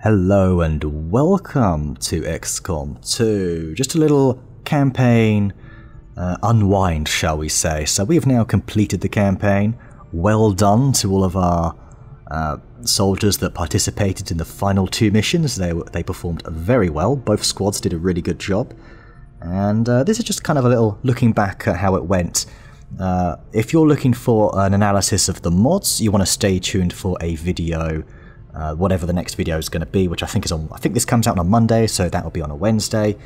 Hello and welcome to XCOM 2. Just a little campaign unwind, shall we say. So we have now completed the campaign. Well done to all of our soldiers that participated in the final two missions. They performed very well. Both squads did a really good job. And this is just kind of a little looking back at how it went. If you're looking for an analysis of the mods, you want to stay tuned for a video. Whatever the next video is going to be, which I think is on. I think this comes out on a Monday, so that will be on a Wednesday.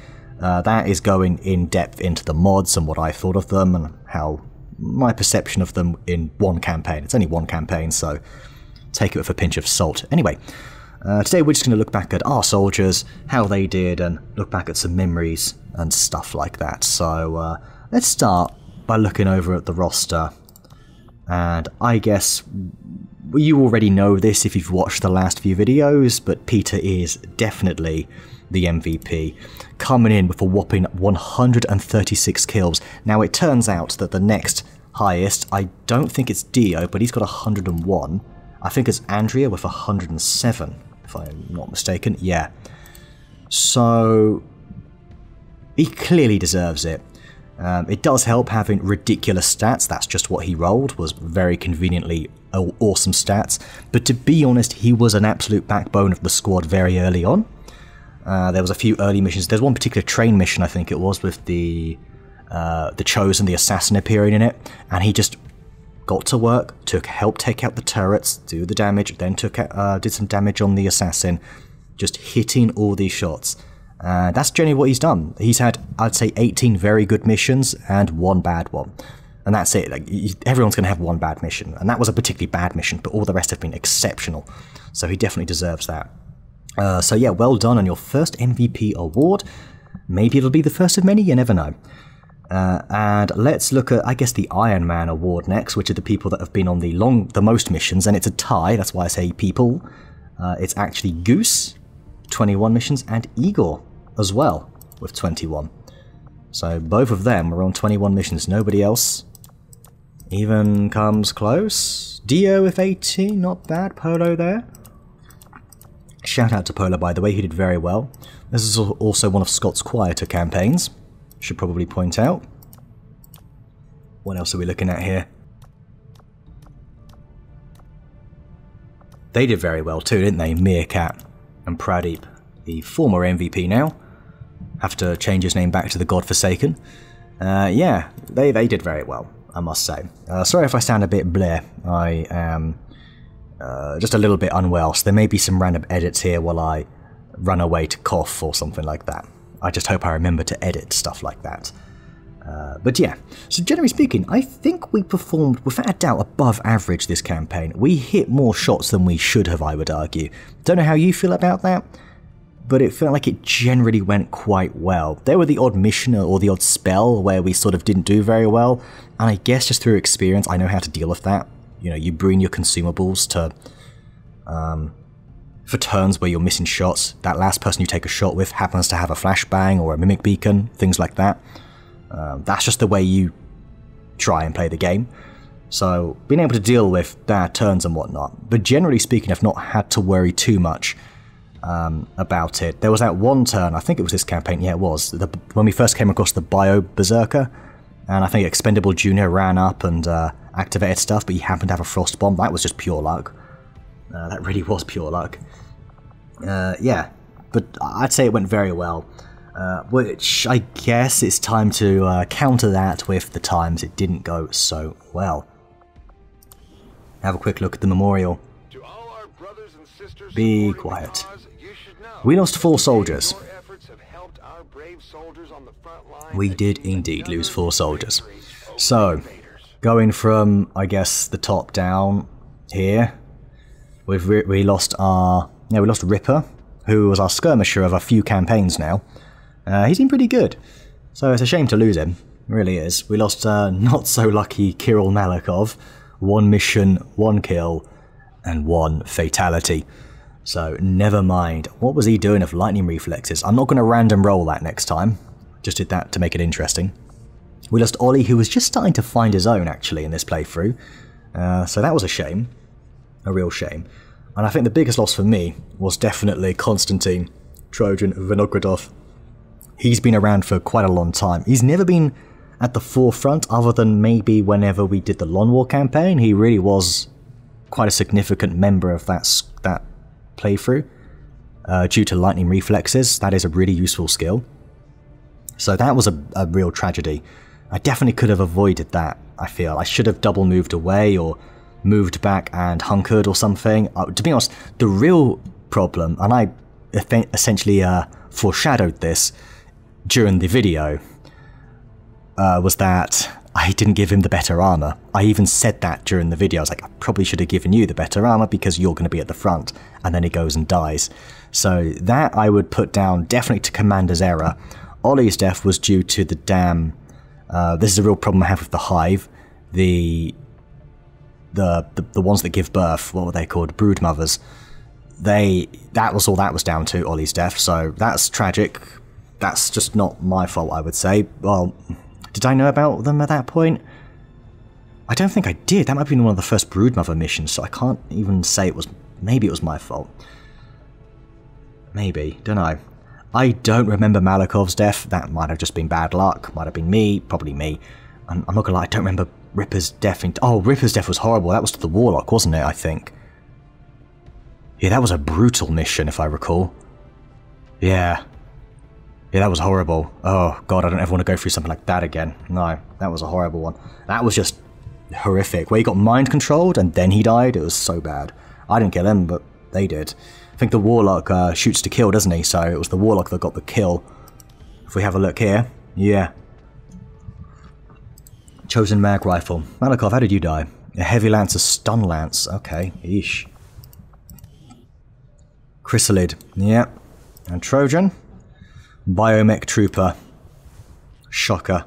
That is going in depth into the mods and what I thought of them and how my perception of them in one campaign. It's only one campaign, so take it with a pinch of salt. Anyway, today we're just going to look back at our soldiers, how they did, and look back at some memories and stuff like that. So let's start by looking over at the roster, and I guess you already know this if you've watched the last few videos, but Peter is definitely the MVP, coming in with a whopping 136 kills. Now it turns out that the next highest, I don't think it's Dio, but he's got 101. I think it's Andrea with 107, if I'm not mistaken. Yeah. So he clearly deserves it. It does help having ridiculous stats. That's just what he rolled, was very conveniently awesome stats. But to be honest, he was an absolute backbone of the squad very early on. There was a few early missions. There's one particular train mission, I think it was, with the Chosen, the assassin appearing in it, and he just got to work, helped take out the turrets, do the damage, then did some damage on the assassin, just hitting all these shots. That's generally what he's done. He's had, I'd say, 18 very good missions and one bad one. And that's it. Like, everyone's going to have one bad mission. And that was a particularly bad mission, but all the rest have been exceptional. So he definitely deserves that. So yeah, well done on your first MVP award. Maybe it'll be the first of many, you never know. And let's look at, I guess, the Iron Man award next, which are the people that have been on the most missions. And it's a tie, that's why I say people. It's actually Goose, 21 missions, and Igor as well, with 21. So both of them were on 21 missions. Nobody else even comes close. Dio with 18, not bad. Polo there. Shout out to Polo, by the way, he did very well. This is also one of Scott's quieter campaigns, should probably point out. What else are we looking at here? They did very well too, didn't they? Meerkat and Pradeep, the former MVP now. Have to change his name back to the Godforsaken. Yeah, they did very well, I must say. Sorry if I sound a bit bleh. I am just a little bit unwell, so there may be some random edits here while I run away to cough or something like that. I just hope I remember to edit stuff like that. But yeah, so generally speaking, I think we performed without a doubt above average this campaign. We hit more shots than we should have, I would argue. Don't know how you feel about that, but it felt like it generally went quite well. There were the odd mission or the odd spell where we sort of didn't do very well, and I guess just through experience I know how to deal with that. You know, you bring your consumables to for turns where you're missing shots. That last person you take a shot with happens to have a flashbang or a mimic beacon, things like that. That's just the way you try and play the game. So being able to deal with bad turns and whatnot. But generally speaking, I've not had to worry too much about it. There was that one turn, I think it was this campaign, yeah it was, when we first came across the Bio Berserker, and I think Expendable Junior ran up and activated stuff, but he happened to have a frost bomb. That was just pure luck. That really was pure luck. Yeah, but I'd say it went very well. Which I guess it's time to counter that with the times it didn't go so well. Have a quick look at the memorial. Be quiet. We lost 4 soldiers. We did indeed lose 4 soldiers. So, going from, I guess, the top down here, we lost Ripper, who was our skirmisher of a few campaigns now. He's been pretty good, so it's a shame to lose him, it really is. We lost not so lucky Kirill Malikov, 1 mission, 1 kill, and 1 fatality. So never mind. What was he doing with lightning reflexes? I'm not going to random roll that next time. Just did that to make it interesting. We lost Ollie, who was just starting to find his own actually in this playthrough. So that was a shame. A real shame. And I think the biggest loss for me was definitely Constantine, Trojan, Vinogradov. He's been around for quite a long time. He's never been at the forefront other than maybe whenever we did the Long War campaign. He really was quite a significant member of that playthrough. Due to lightning reflexes, that is a really useful skill. So that was a real tragedy. I definitely could have avoided that, I feel. I should have double moved away or moved back and hunkered or something. To be honest, the real problem, and I essentially foreshadowed this during the video, was that I didn't give him the better armor. I even said that during the video. I was like, I probably should have given you the better armor because you're going to be at the front. And then he goes and dies. So that I would put down definitely to Commander's error. Ollie's death was due to the damn... this is a real problem I have with the Hive. The ones that give birth, what were they called? Brood mothers. That was all that was down to, Ollie's death. So that's tragic. That's just not my fault, I would say. Well, did I know about them at that point? I don't think I did. That might have been one of the first Broodmother missions, so I can't even say it was... Maybe it was my fault. Maybe. Don't know. I don't remember Malakov's death. That might have just been bad luck. Might have been me. Probably me. I'm not gonna lie, I don't remember Ripper's death. Oh, Ripper's death was horrible. That was to the Warlock, wasn't it, I think? Yeah, that was a brutal mission, if I recall. Yeah. Yeah, that was horrible. Oh, God, I don't ever want to go through something like that again. No, that was a horrible one. That was just horrific. Where he got mind-controlled and then he died, it was so bad. I didn't kill him, but they did. I think the Warlock shoots to kill, doesn't he? So it was the Warlock that got the kill. If we have a look here. Yeah. Chosen mag rifle. Malikov, how did you die? A heavy lance, a stun lance. Okay, eesh. Chrysalid. Yep. And Trojan. Biomech Trooper. Shocker.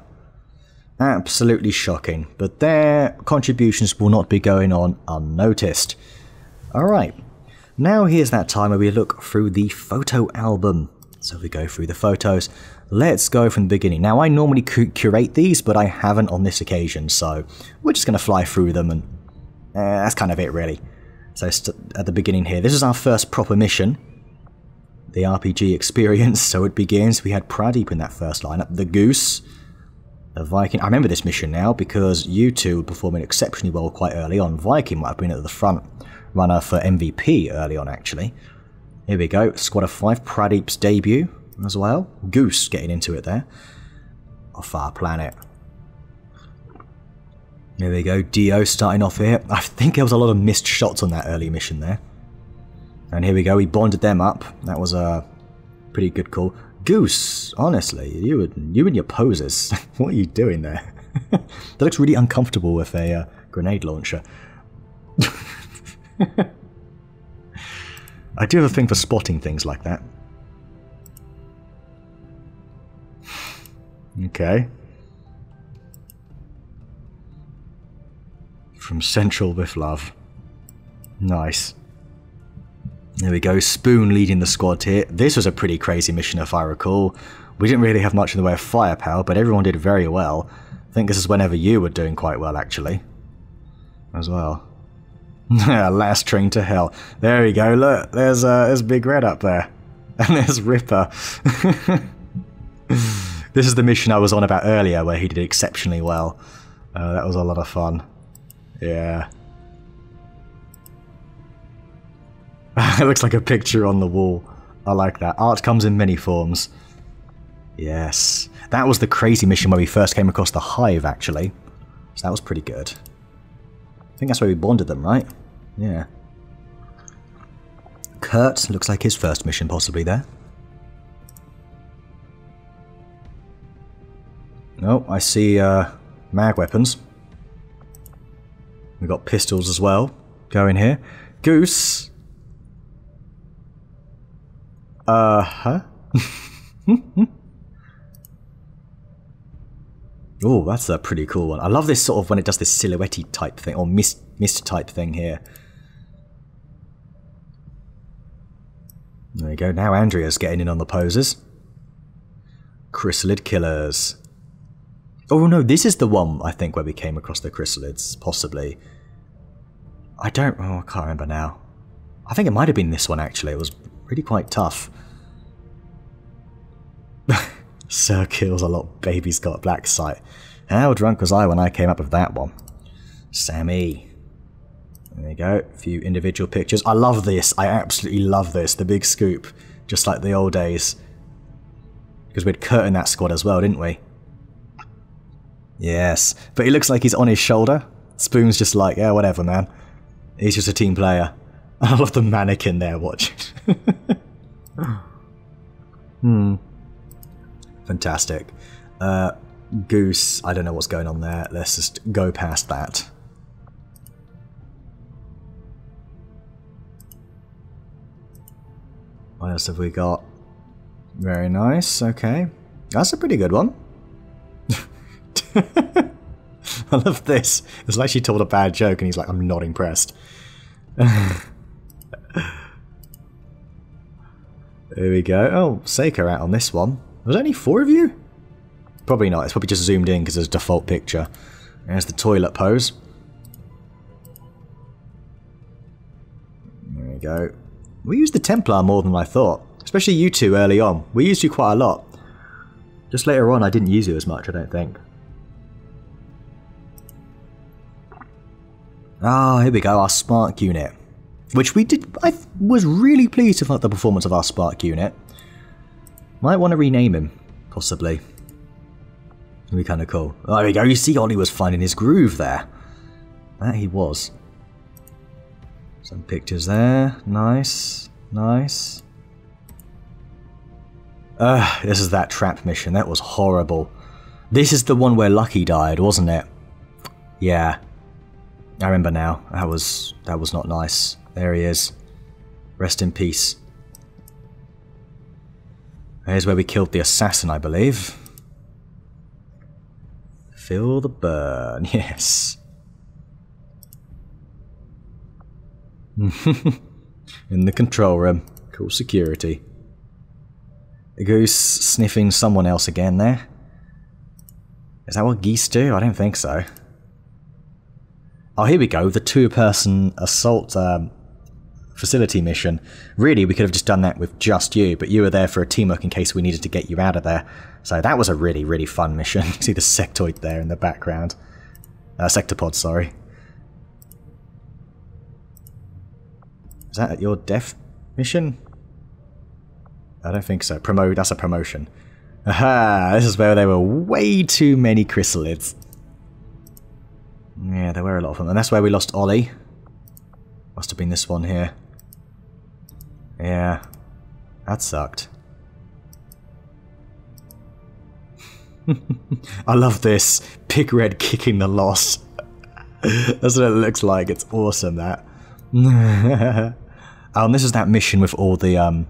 Absolutely shocking. But their contributions will not be going on unnoticed. Alright. Now here's that time where we look through the photo album. So we go through the photos. Let's go from the beginning. Now I normally curate these, but I haven't on this occasion, so we're just going to fly through them, and that's kind of it really. So at the beginning here, this is our first proper mission. The RPG experience, so it begins. We had Pradeep in that first lineup. The Goose, the Viking. I remember this mission now because you two were performing exceptionally well quite early on. Viking might have been at the front runner for MVP early on, actually. Here we go. Squad of 5. Pradeep's debut as well. Goose getting into it there. Off our planet. Here we go. Dio starting off here. I think there was a lot of missed shots on that early mission there. And here we go. We bonded them up. That was a pretty good call. Goose, honestly, you and your poses. What are you doing there? That looks really uncomfortable with a grenade launcher. I do have a thing for spotting things like that. Okay. From Central with love. Nice. There we go, Spoon leading the squad here. This was a pretty crazy mission if I recall. We didn't really have much in the way of firepower, but everyone did very well. I think this is whenever you were doing quite well, actually. As well. Last train to hell. There we go, look, there's Big Red up there. And there's Ripper. This is the mission I was on about earlier, where he did exceptionally well. That was a lot of fun. Yeah. It looks like a picture on the wall. I like that. Art comes in many forms. Yes. That was the crazy mission where we first came across the Hive, actually. So that was pretty good. I think that's where we bonded them, right? Yeah. Kurt looks like his first mission possibly there. Oh, I see mag weapons. We've got pistols as well. Going here. Goose. Huh? Oh, that's a pretty cool one. I love this sort of when it does this silhouette-y type thing, or mist type thing here. There we go, now Andrea's getting in on the poses. Chrysalid Killers. Oh no, this is the one, I think, where we came across the Chrysalids, possibly. I can't remember now. I think it might have been this one, actually. It was really quite tough. Sir kills a lot. Baby's got a black sight. How drunk was I when I came up with that one? Sammy. There you go. A few individual pictures. I love this. I absolutely love this. The big scoop. Just like the old days. Because we'd curtain that squad as well, didn't we? Yes. But he looks like he's on his shoulder. Spoon's just like, yeah, whatever, man. He's just a team player. I love the mannequin there watching. Fantastic. Goose, I don't know what's going on there. Let's just go past that. What else have we got? Very nice, okay. That's a pretty good one. I love this. It's like she told a bad joke and he's like, I'm not impressed. There we go. Oh, Seika out on this one. Was there only 4 of you? Probably not. It's probably just zoomed in because there's a default picture. There's the toilet pose. There we go. We used the Templar more than I thought. Especially you two early on. We used you quite a lot. Just later on I didn't use you as much, I don't think. Ah, here we go. Our Spark unit. Which we did... I was really pleased with the performance of our Spark unit. Might want to rename him. Possibly. It'd be kind of cool. Oh, there we go. You see Ollie was finding his groove there. That he was. Some pictures there. Nice. Nice. This is that trap mission. That was horrible. This is the one where Lucky died, wasn't it? Yeah. I remember now. That was not nice. There he is. Rest in peace. Here's where we killed the assassin, I believe. Feel the burn, yes. In the control room. Cool security. A goose sniffing someone else again there. Is that what geese do? I don't think so. Oh, here we go. The 2-person assault facility mission. Really, we could have just done that with just you, but you were there for a teamwork in case we needed to get you out of there. So that was a really, really fun mission. You see the sectoid there in the background. Sectopod, sorry. Is that your death mission? I don't think so. That's a promotion. Aha! This is where there were way too many chrysalids. Yeah, there were a lot of them. And that's where we lost Ollie. Must have been this one here. Yeah. That sucked. I love this. Pig Red kicking the loss. That's what it looks like. It's awesome, that. Oh, and this is that mission with all the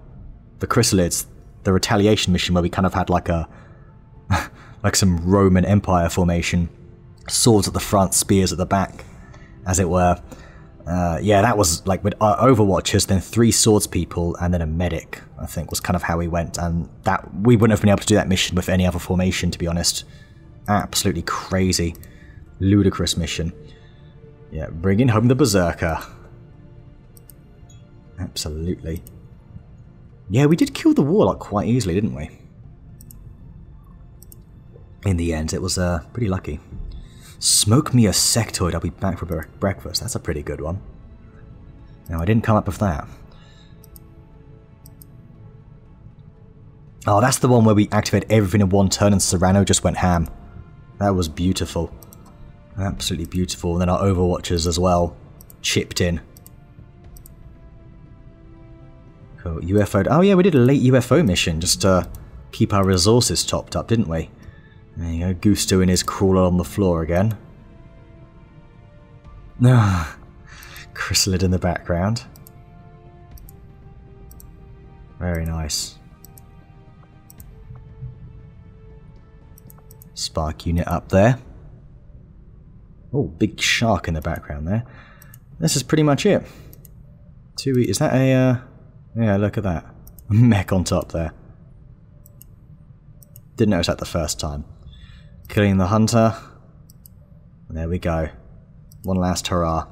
chrysalids. The retaliation mission where we kind of had like a... like some Roman Empire formation. Swords at the front, spears at the back, as it were. Yeah, that was like with our Overwatchers, then 3 swords people, and then a medic, I think, was kind of how we went. And that we wouldn't have been able to do that mission with any other formation, to be honest. Absolutely crazy. Ludicrous mission. Yeah, bringing home the Berserker. Absolutely. Yeah, we did kill the Warlock quite easily, didn't we? In the end, it was pretty lucky. Smoke me a sectoid, I'll be back for breakfast. That's a pretty good one. No, I didn't come up with that. Oh, that's the one where we activated everything in one turn and Serrano just went ham. That was beautiful. Absolutely beautiful. And then our Overwatchers as well chipped in. Cool. UFO. Oh yeah, we did a late UFO mission just to keep our resources topped up, didn't we? There you go, Goose doing his crawler on the floor again. Chrysalid in the background. Very nice. Spark unit up there. Oh, big shark in the background there. This is pretty much it. Is that a... yeah, look at that. A mech on top there. Didn't notice that the first time. Killing the hunter. And there we go. One last hurrah.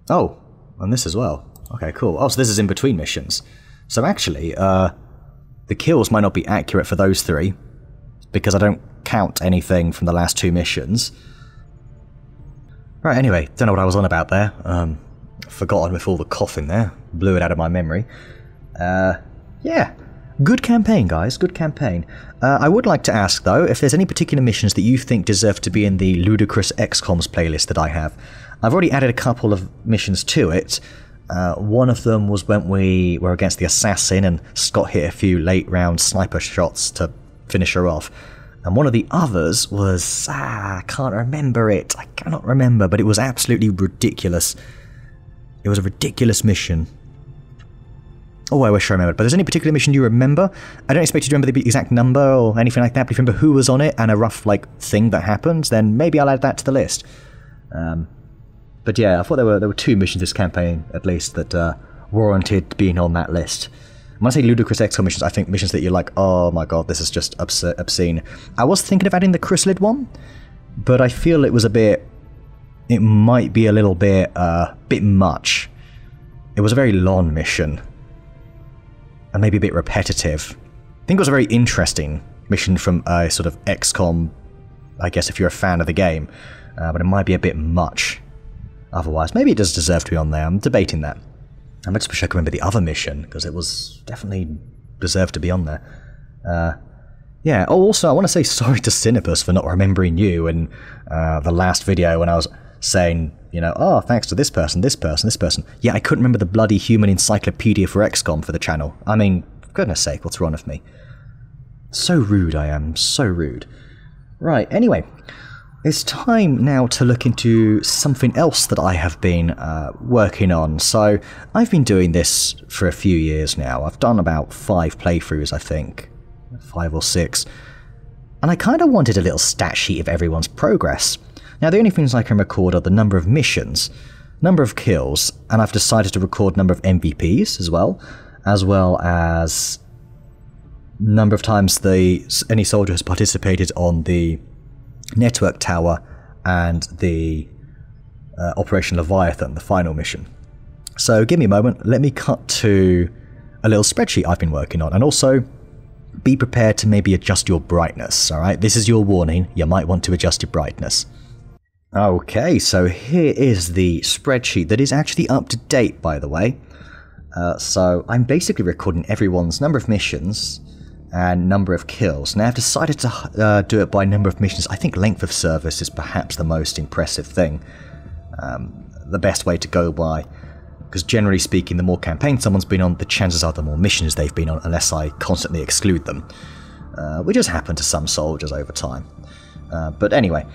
Oh, and this as well. Okay, cool. Oh, so this is in between missions. So actually, the kills might not be accurate for those 3, because I don't count anything from the last 2 missions. Right, anyway, don't know what I was on about there. Forgotten with all the coughing there. Blew it out of my memory. Yeah. Good campaign, guys. Good campaign. I would like to ask, though, if there's any particular missions that you think deserve to be in the Ludicrous XCOMs playlist that I have. I've already added a couple of missions to it. One of them was when we were against the assassin and Scott hit a few late-round sniper shots to finish her off. And one of the others was... I can't remember it. I cannot remember, but it was absolutely ridiculous. It was a ridiculous mission. Oh, I wish I remembered. But there's any particular mission you remember? I don't expect you to remember the exact number or anything like that, but if you remember who was on it and a rough, thing that happened, then maybe I'll add that to the list. But yeah, I thought there were 2 missions this campaign, at least, that warranted being on that list. When I say ludicrous XCOM missions, I think missions that you're like, oh my god, this is just obscene. I was thinking of adding the chrysalid one, but I feel it was a bit... It might be a little bit much. It was a very long mission. And maybe a bit repetitive. I think it was a very interesting mission from a sort of XCOM, I guess, if you're a fan of the game. But it might be a bit much. Otherwise, maybe it does deserve to be on there. I'm debating that. I just wish I could remember the other mission, because it was definitely deserved to be on there. Yeah, oh, also, I want to say sorry to Cinepus for not remembering you in the last video when I was saying, you know, oh, thanks to this person, this person, this person. Yeah, I couldn't remember the bloody human encyclopedia for XCOM for the channel. I mean, for goodness sake, what's wrong with me? So rude I am, so rude. Right, anyway, it's time now to look into something else that I have been working on. So, I've been doing this for a few years now. I've done about 5 playthroughs, I think. 5 or 6. And I kind of wanted a little stat sheet of everyone's progress. Now, the only things I can record are the number of missions, number of kills, and I've decided to record number of MVPs as well as number of times any soldier has participated on the network tower and the Operation Leviathan, the final mission. So give me a moment, let me cut to a little spreadsheet I've been working on, and also be prepared to maybe adjust your brightness, alright? This is your warning, you might want to adjust your brightness. Okay, so here is the spreadsheet that is actually up to date, by the way. So I'm basically recording everyone's number of missions and number of kills. Now I've decided to do it by number of missions. I think length of service is perhaps the most impressive thing. The best way to go by. Because generally speaking, the more campaigns someone's been on, the chances are the more missions they've been on, unless I constantly exclude them. Which has happened to some soldiers over time. But anyway...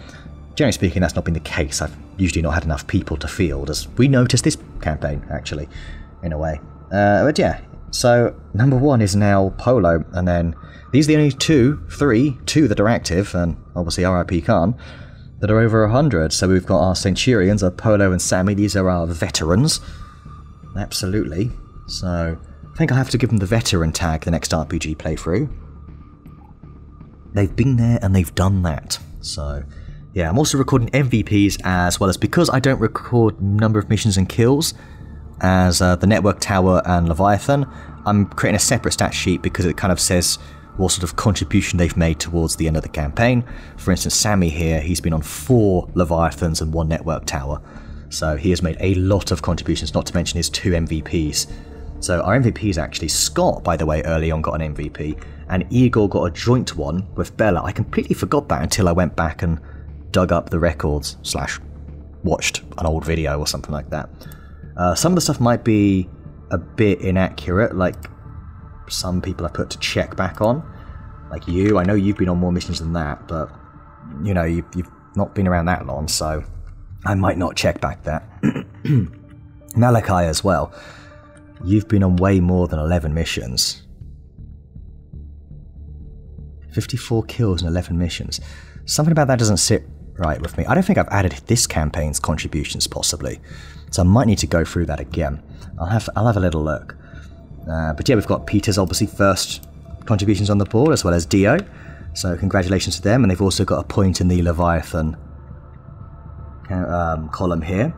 Generally speaking, that's not been the case. I've usually not had enough people to field, as we noticed this campaign, actually, in a way. But yeah, so number 1 is now Polo, and then these are the only 2 that are active, and obviously RIP Khan, that are over 100. So we've got our Centurions, our Polo and Sammy. These are our veterans. Absolutely. So I think I'll have to give them the veteran tag the next RPG playthrough. They've been there and they've done that. So... yeah, I'm also recording MVPs as well as, because I don't record number of missions and kills as the Network Tower and Leviathan, I'm creating a separate stat sheet because it kind of says what sort of contribution they've made towards the end of the campaign. For instance, Sammy here, he's been on 4 Leviathans and 1 Network Tower. So he has made a lot of contributions, not to mention his 2 MVPs. So our MVP is actually Scott, by the way, early on got an MVP, and Igor got a joint one with Bella. I completely forgot that until I went back and dug up the records / watched an old video or something like that. Some of the stuff might be a bit inaccurate, like some people I put to check back on. Like you, I know you've been on more missions than that, but you know, you've not been around that long, so I might not check back that. Malachi as well. You've been on way more than 11 missions. 54 kills and 11 missions. Something about that doesn't sit right with me. I don't think I've added this campaign's contributions, possibly. So I might need to go through that again. I'll have a little look. But yeah, we've got Peter's obviously first contributions on the board, as well as Dio. So congratulations to them, and they've also got a point in the Leviathan column here.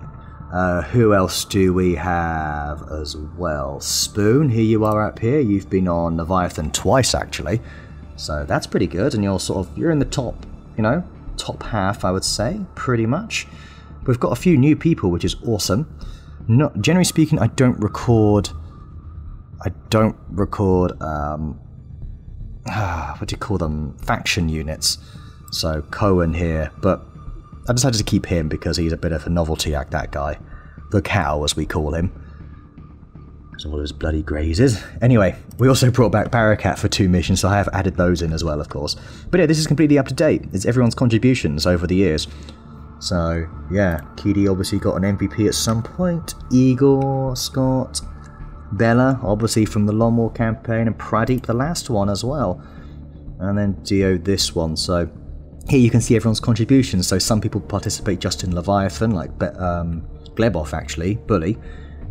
Who else do we have as well? Spoon, here you are up here. You've been on Leviathan twice, actually. So that's pretty good, and you're in the top, top half, I would say, pretty much. We've got a few new people, which is awesome. Generally speaking, I don't record, what do you call them, faction units. So Cohen here, but I decided to keep him because he's a bit of a novelty act, that guy. The cow, as we call him. So all those bloody grazes. Anyway, we also brought back Barakat for 2 missions, so I have added those in as well, of course. But yeah, this is completely up to date. It's everyone's contributions over the years. So, yeah, Kidi obviously got an MVP at some point. Igor, Scott, Bella, obviously from the Long War campaign, and Pradeep, the last one as well. And then Dio, this one. So, here you can see everyone's contributions. So, some people participate just in Leviathan, like Glebov, actually, Bully.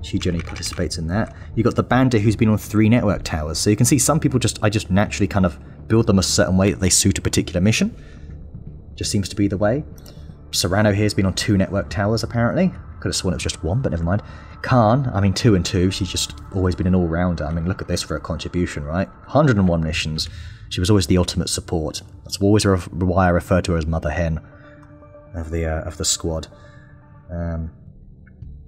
She generally participates in that. You've got the Bandit, who's been on 3 network towers. So, you can see some people I just naturally kind of build them a certain way that they suit a particular mission. Just seems to be the way. Serrano here's been on 2 network towers, apparently. Could have sworn it was just 1, but never mind. Khan, 2 and 2. She's just always been an all-rounder. look at this for a contribution, right? 101 missions. She was always the ultimate support. That's always why I refer to her as Mother Hen of the squad.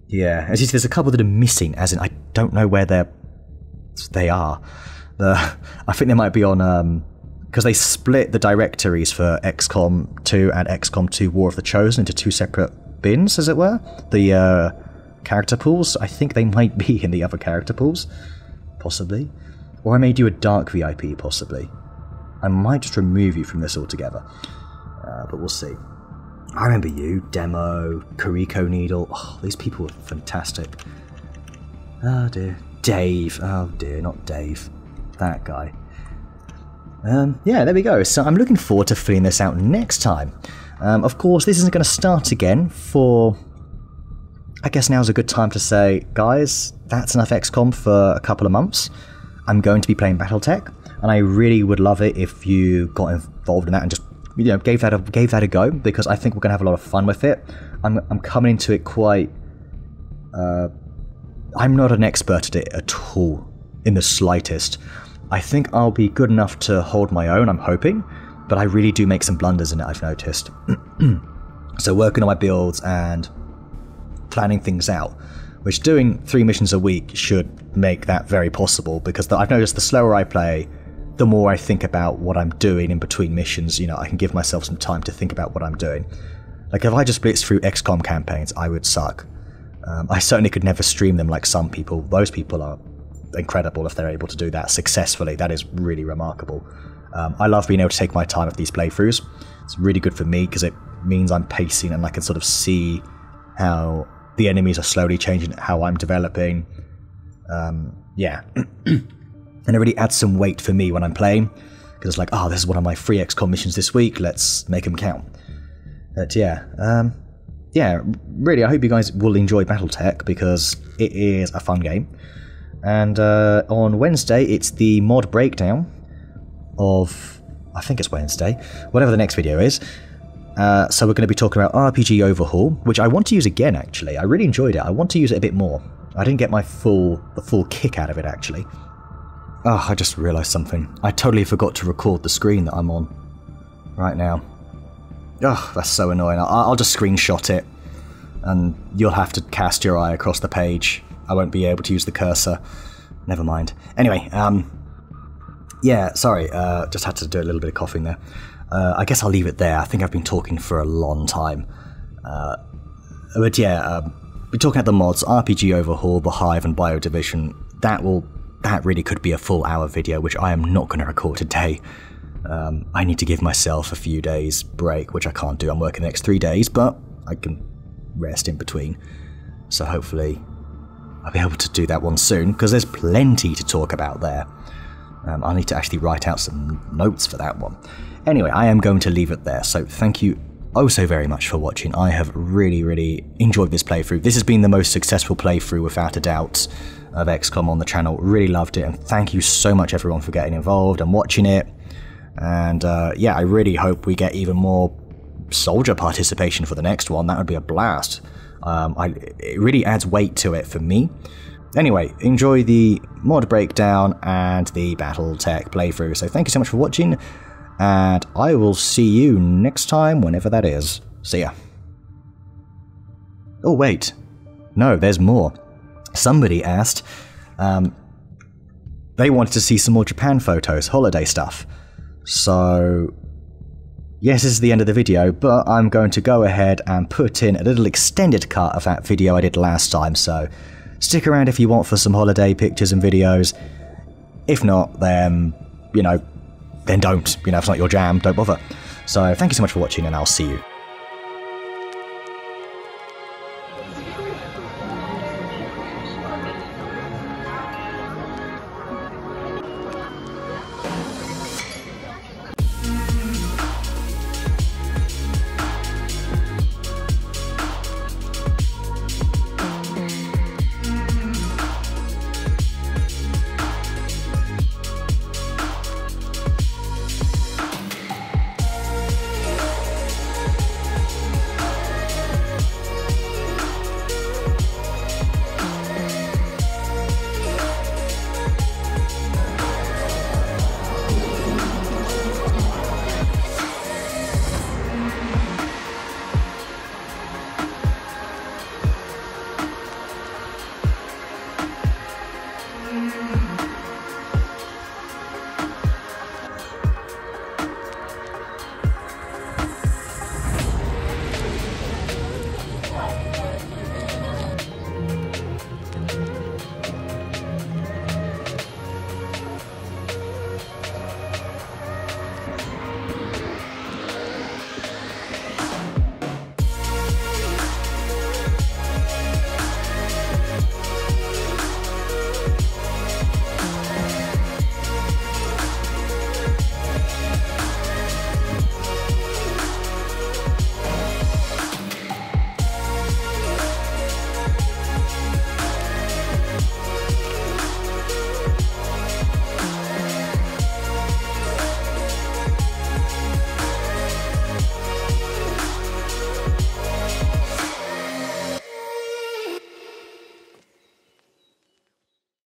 Yeah, as you see, there's a couple that are missing, as in I don't know where they are. I think they might be on... because they split the directories for XCOM 2 and XCOM 2 War of the Chosen into 2 separate bins, as it were. The character pools, I think they might be in the other character pools, possibly. Or I may do a dark VIP, possibly. I might just remove you from this altogether, but we'll see. I remember you, Demo, Kuriko Needle. Oh, these people were fantastic. Oh dear. Dave. Oh dear, not Dave. That guy. Yeah, there we go. So I'm looking forward to filling this out next time. Of course, this isn't going to start again for... I guess now's a good time to say, guys, that's enough XCOM for a couple of months. I'm going to be playing Battletech, and I really would love it if you got involved in that and just, gave that a go, because I think we're going to have a lot of fun with it. I'm coming into it quite... I'm not an expert at it at all, in the slightest. I think I'll be good enough to hold my own, I'm hoping, but I really do make some blunders in it, I've noticed. So working on my builds and planning things out, which doing 3 missions a week should make that very possible, because I've noticed the slower I play, the more I think about what I'm doing in between missions. I can give myself some time to think about what I'm doing. Like, if I just blitzed through XCOM campaigns, I would suck. I certainly could never stream them like some people. Those people are incredible if they're able to do that successfully. That is really remarkable. I love being able to take my time with these playthroughs. It's really good for me because it means I'm pacing and I can sort of see how the enemies are slowly changing, how I'm developing. Yeah. And it really adds some weight for me when I'm playing, because it's like, oh, this is one of my free XCOM missions this week, let's make them count. But yeah, yeah, really, I hope you guys will enjoy Battletech, because it is a fun game. And on Wednesday, it's the mod breakdown of, I think it's Wednesday, whatever the next video is. So we're going to be talking about RPG Overhaul, which I want to use again, actually. I really enjoyed it. I want to use it a bit more. I didn't get the full kick out of it, actually. Oh, I just realised something. I totally forgot to record the screen that I'm on right now. Oh, that's so annoying. I'll just screenshot it, and you'll have to cast your eye across the page. I won't be able to use the cursor. Never mind. Anyway, yeah, sorry, just had to do a little bit of coughing there. I guess I'll leave it there. I think I've been talking for a long time. But yeah, we're talking about the mods, RPG Overhaul, The Hive, and Biodivision. That really could be a full hour video, which I am not going to record today. I need to give myself a few days break, which I can't do. I'm working the next 3 days, but I can rest in between. So hopefully I'll be able to do that one soon, because there's plenty to talk about there. I need to actually write out some notes for that one. Anyway, I am going to leave it there, so thank you oh so very much for watching. I have really, really enjoyed this playthrough. This has been the most successful playthrough, without a doubt, of XCOM on the channel. Really loved it, and thank you so much everyone for getting involved and watching it. And yeah, I really hope we get even more soldier participation for the next one. That would be a blast. It really adds weight to it for me. Anyway, enjoy the mod breakdown and the Battletech playthrough. So thank you so much for watching, and I will see you next time, whenever that is. See ya. Oh wait, no, there's more. Somebody asked, they wanted to see some more Japan photos, holiday stuff. So, yes, this is the end of the video, but I'm going to go ahead and put in a little extended cut of that video I did last time, so stick around if you want for some holiday pictures and videos. If not, then, you know, then don't. You know, if it's not your jam, don't bother. So, thank you so much for watching, and I'll see you